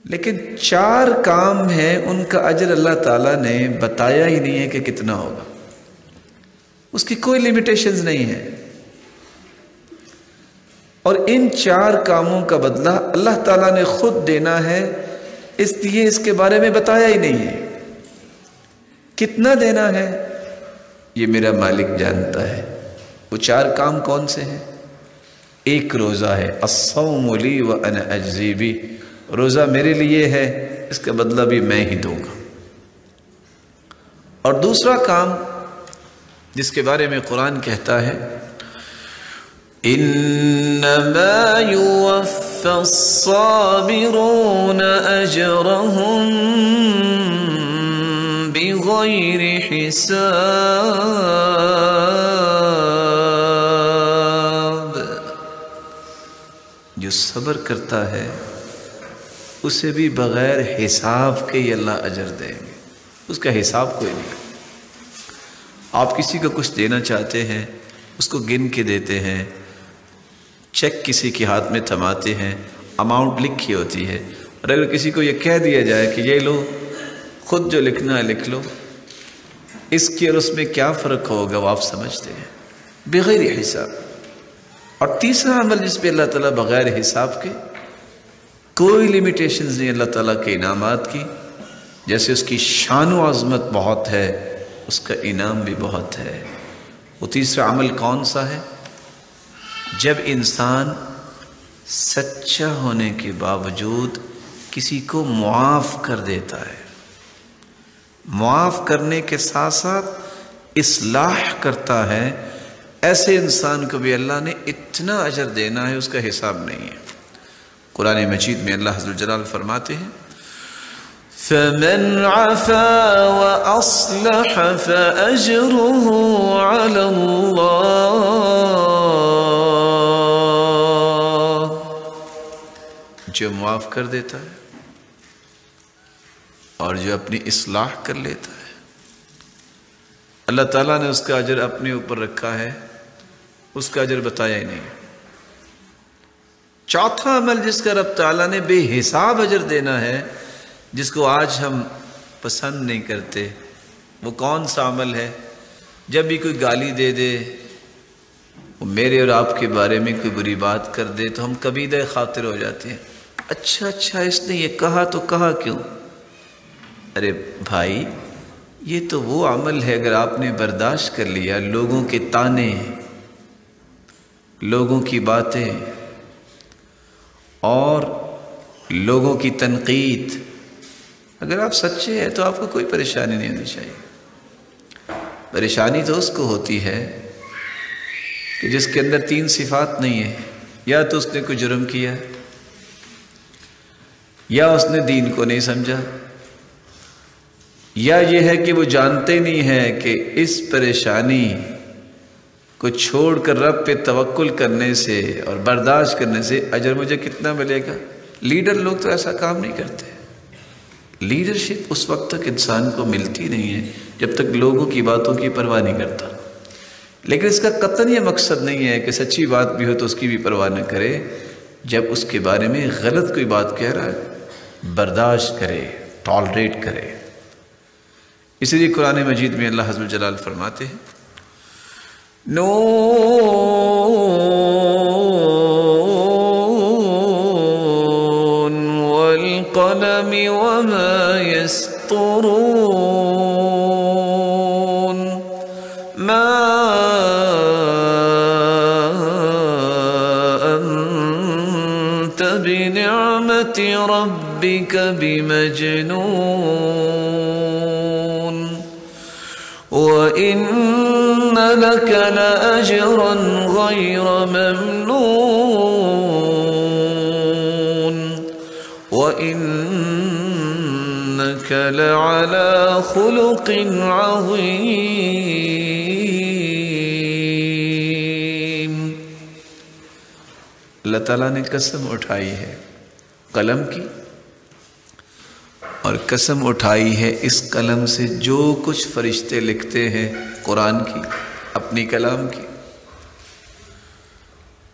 لیکن 4 کام ہیں، ان کا اجر اللہ تعالیٰ نے بتایا ہی نہیں ہے کہ کتنا ہوگا، اس کی کوئی لیمیٹیشنز نہیں ہے، اور ان 4 کاموں کا بدلہ اللہ تعالیٰ نے خود دینا ہے، اس لیے اس کے بارے میں بتایا ہی نہیں ہے۔ کتنا دینا ہے یہ میرا مالک جانتا ہے۔ وہ 4 کام کون سے ہیں؟ ایک روزہ ہے، الصوم لی وانا اجزی بہ، روزہ میرے لیے ہے، اس کا بدلہ بھی میں ہی دوں گا۔ اور دوسرا کام جس کے بارے میں قرآن کہتا ہے انما یوفی الصابرون اجرهم بغیر حساب، جو صبر کرتا ہے اسے بھی بغیر حساب کے ہی اللہ اجر دیں گے، اس کا حساب کوئی نہیں۔ آپ کسی کو کچھ دینا چاہتے ہیں، اس کو گن کے دیتے ہیں، چیک کسی کے ہاتھ میں تھماتے ہیں، اماؤنٹ لکھی ہوتی ہے، اور اگر کسی کو یہ کہہ دیا جائے کہ یہ لو خود جو لکھنا ہے لکھ لو، اس کی اور اس میں کیا فرق ہوگا وہ آپ سمجھتے ہیں، بغیر حساب۔ اور تیسرا عمل جس پہ اللہ تعالیٰ بغیر حساب کے، کوئی لیمیٹیشنز نہیں اللہ تعالیٰ کے انعامات کی، جیسے اس کی شان و عظمت بہت ہے اس کا انعام بھی بہت ہے۔ وہ تیسرا عمل کون سا ہے؟ جب انسان سچا ہونے کے باوجود کسی کو معاف کر دیتا ہے، معاف کرنے کے ساتھ ساتھ اصلاح کرتا ہے، ایسے انسان کو بھی اللہ نے اتنا اجر دینا ہے اس کا حساب نہیں ہے۔ قرآن مجید میں اللہ عز و جلال فرماتے ہیں فَمَنْ عَفَا وَأَصْلَحَ فَأَجْرُهُ عَلَى اللَّهِ، جو معاف کر دیتا ہے اور جو اپنی اصلاح کر لیتا ہے، اللہ تعالیٰ نے اس کا اجر اپنے اوپر رکھا ہے، اس کا اجر بتایا ہی نہیں۔ چوتھا عمل جس کا رب تعالیٰ نے بے حساب اجر دینا ہے، جس کو آج ہم پسند نہیں کرتے، وہ کون سا عمل ہے؟ جب بھی کوئی گالی دے دے، وہ میرے اور آپ کے بارے میں کوئی بری بات کر دے تو ہم کبیدہ خاطر ہو جاتے ہیں، اچھا اس نے یہ کہا تو کہا کیوں؟ ارے بھائی، یہ تو وہ عمل ہے اگر آپ نے برداشت کر لیا، لوگوں کے تانے، لوگوں کی باتیں اور لوگوں کی تنقید، اگر آپ سچے ہیں تو آپ کو کوئی پریشانی نہیں ہونی چاہیے۔ پریشانی تو اس کو ہوتی ہے کہ جس کے اندر 3 صفات نہیں ہیں، یا تو اس نے کوئی جرم کیا، یا اس نے دین کو نہیں سمجھا، یا یہ ہے کہ وہ جانتے نہیں ہیں کہ اس پریشانی کو چھوڑ کر رب پہ توکل کرنے سے اور برداشت کرنے سے اجر مجھے کتنا ملے گا۔ لیڈر لوگ تو ایسا کام نہیں کرتے۔ لیڈرشپ اس وقت تک انسان کو ملتی نہیں ہے جب تک لوگوں کی باتوں کی پرواہ نہیں کرتا، لیکن اس کا قطعاً یہ مقصد نہیں ہے کہ سچی بات بھی ہو تو اس کی بھی پرواہ نہ کرے، جب اس کے بارے میں غلط کوئی بات کہہ رہا ہے برداشت کرے، ٹالریٹ کرے۔ اسی لیے قرآن مجید میں اللہ عز و جلال فرماتے ہیں نون والقلم وما يسطرون ما أنت بنعمة ربك بمجنون وإن لك لأجرا غير ممنون وإنك لعلى خلق عظيم۔ اللہ تعالیٰ نے قسم اٹھائی ہے قلم کی، اور قسم اٹھائی ہے اس قلم سے جو کچھ فرشتے لکھتے ہیں قرآن کی، اپنی کلام کی۔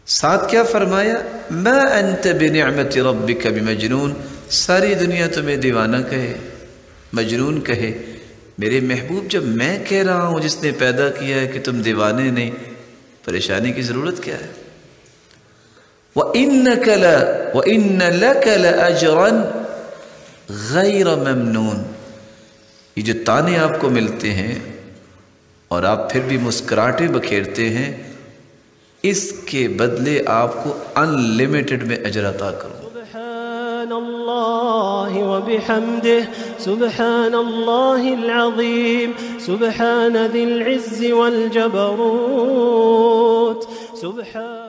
ساتھ کیا فرمایا؟ ما انت بنعمت ربک بمجنون، ساری دنیا تمہیں دیوانہ کہے، مجنون کہے، میرے محبوب جب میں کہہ رہا ہوں جس نے پیدا کیا ہے کہ تم دیوانے نہیں، پریشانی کی ضرورت کیا ہے؟ وَإِنَّ لَكَ لَأَجْرًا غَيْرَ مَمْنُونَ، یہ جو تانے آپ کو ملتے ہیں اور آپ پھر بھی مسکراہٹیں بکھیرتے ہیں، اس کے بدلے آپ کو ان لمیٹڈ میں اجر عطا کروں۔ سبحان اللہ وبحمدہ، سبحان اللہ العظیم، سبحان ذی العز والجبروت، سبحان